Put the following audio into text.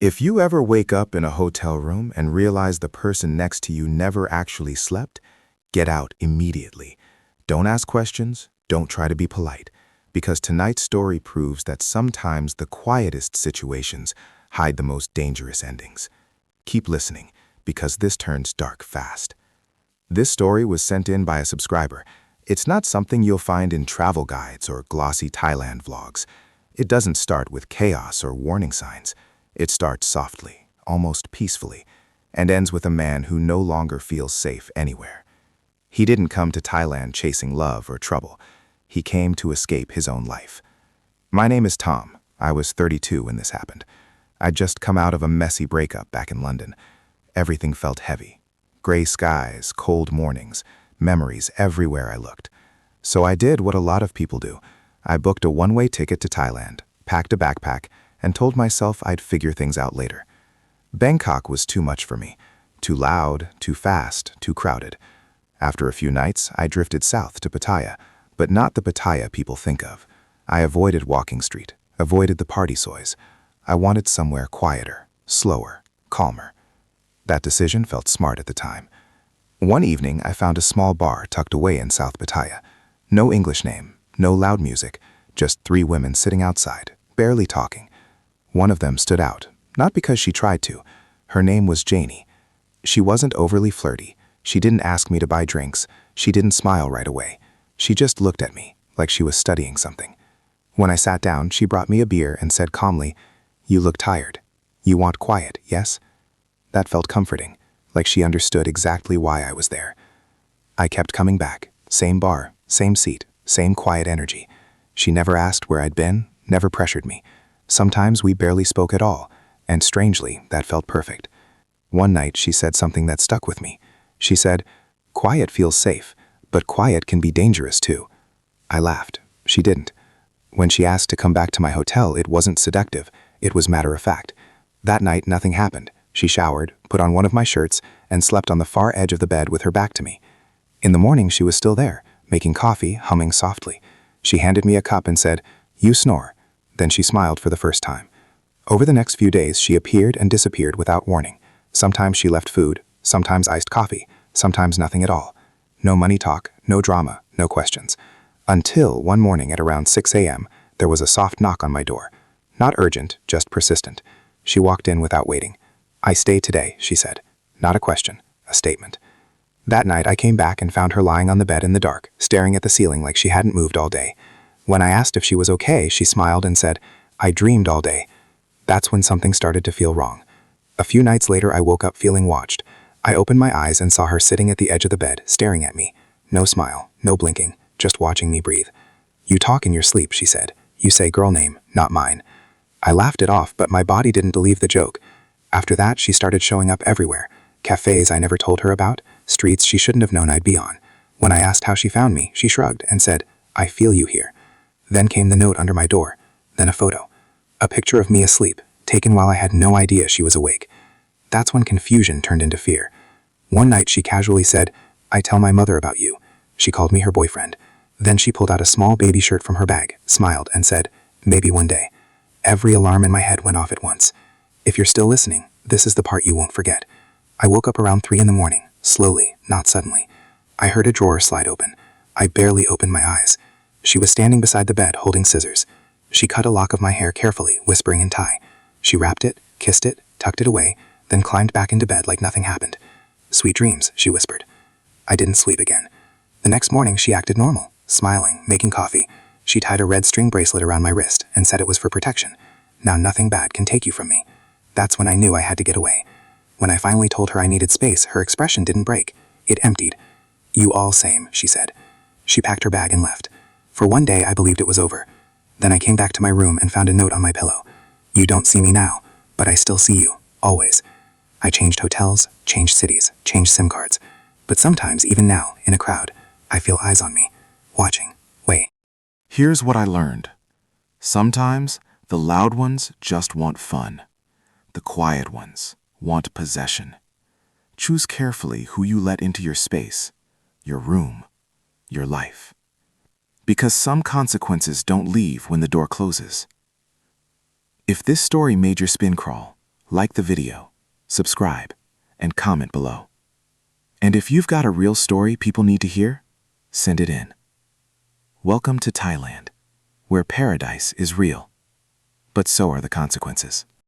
If you ever wake up in a hotel room and realize the person next to you never actually slept, get out immediately. Don't ask questions, don't try to be polite, because tonight's story proves that sometimes the quietest situations hide the most dangerous endings. Keep listening, because this turns dark fast. This story was sent in by a subscriber. It's not something you'll find in travel guides or glossy Thailand vlogs. It doesn't start with chaos or warning signs. It starts softly, almost peacefully, and ends with a man who no longer feels safe anywhere. He didn't come to Thailand chasing love or trouble. He came to escape his own life. My name is Tom. I was 32 when this happened. I'd just come out of a messy breakup back in London. Everything felt heavy. Gray skies, cold mornings, memories everywhere I looked. So I did what a lot of people do. I booked a one-way ticket to Thailand, packed a backpack, and told myself I'd figure things out later. Bangkok was too much for me. Too loud, too fast, too crowded. After a few nights, I drifted south to Pattaya, but not the Pattaya people think of. I avoided Walking Street, avoided the party soys. I wanted somewhere quieter, slower, calmer. That decision felt smart at the time. One evening, I found a small bar tucked away in South Pattaya. No English name, no loud music, just 3 women sitting outside, barely talking. One of them stood out, not because she tried to. Her name was Janie. She wasn't overly flirty. She didn't ask me to buy drinks. She didn't smile right away. She just looked at me, like she was studying something. When I sat down, she brought me a beer and said calmly, "You look tired. You want quiet, yes?" That felt comforting, like she understood exactly why I was there. I kept coming back. Same bar, same seat, same quiet energy. She never asked where I'd been, never pressured me. Sometimes we barely spoke at all, and strangely, that felt perfect. One night, she said something that stuck with me. She said, "Quiet feels safe, but quiet can be dangerous too." I laughed. She didn't. When she asked to come back to my hotel, it wasn't seductive. It was matter of fact. That night, nothing happened. She showered, put on one of my shirts, and slept on the far edge of the bed with her back to me. In the morning, she was still there, making coffee, humming softly. She handed me a cup and said, "You snore." Then she smiled for the first time. Over the next few days, she appeared and disappeared without warning. Sometimes she left food, sometimes iced coffee, sometimes nothing at all. No money talk, no drama, no questions. Until one morning at around 6 a.m., there was a soft knock on my door. Not urgent, just persistent. She walked in without waiting. "I stay today," she said. Not a question, a statement. That night, I came back and found her lying on the bed in the dark, staring at the ceiling like she hadn't moved all day. When I asked if she was okay, she smiled and said, "I dreamed all day." That's when something started to feel wrong. A few nights later, I woke up feeling watched. I opened my eyes and saw her sitting at the edge of the bed, staring at me. No smile, no blinking, just watching me breathe. "You talk in your sleep," she said. "You say girl name, not mine." I laughed it off, but my body didn't believe the joke. After that, she started showing up everywhere. Cafes I never told her about, streets she shouldn't have known I'd be on. When I asked how she found me, she shrugged and said, "I feel you here." Then came the note under my door, then a photo. A picture of me asleep, taken while I had no idea she was awake. That's when confusion turned into fear. One night she casually said, "I tell my mother about you." She called me her boyfriend. Then she pulled out a small baby shirt from her bag, smiled, and said, "Maybe one day." Every alarm in my head went off at once. If you're still listening, this is the part you won't forget. I woke up around 3 in the morning, slowly, not suddenly. I heard a drawer slide open. I barely opened my eyes. She was standing beside the bed, holding scissors. She cut a lock of my hair carefully, whispering in Thai. She wrapped it, kissed it, tucked it away, then climbed back into bed like nothing happened. "Sweet dreams," she whispered. I didn't sleep again. The next morning, she acted normal, smiling, making coffee. She tied a red string bracelet around my wrist and said it was for protection. Now nothing bad can take you from me. That's when I knew I had to get away. When I finally told her I needed space, her expression didn't break. It emptied. "You all same," she said. She packed her bag and left. For one day, I believed it was over. Then I came back to my room and found a note on my pillow. "You don't see me now, but I still see you, always." I changed hotels, changed cities, changed SIM cards. But sometimes, even now, in a crowd, I feel eyes on me, watching, wait. Here's what I learned. Sometimes, the loud ones just want fun. The quiet ones want possession. Choose carefully who you let into your space, your room, your life. Because some consequences don't leave when the door closes. If this story made your spin crawl, like the video, subscribe, and comment below. And if you've got a real story people need to hear, send it in. Welcome to Thailand, where paradise is real, but so are the consequences.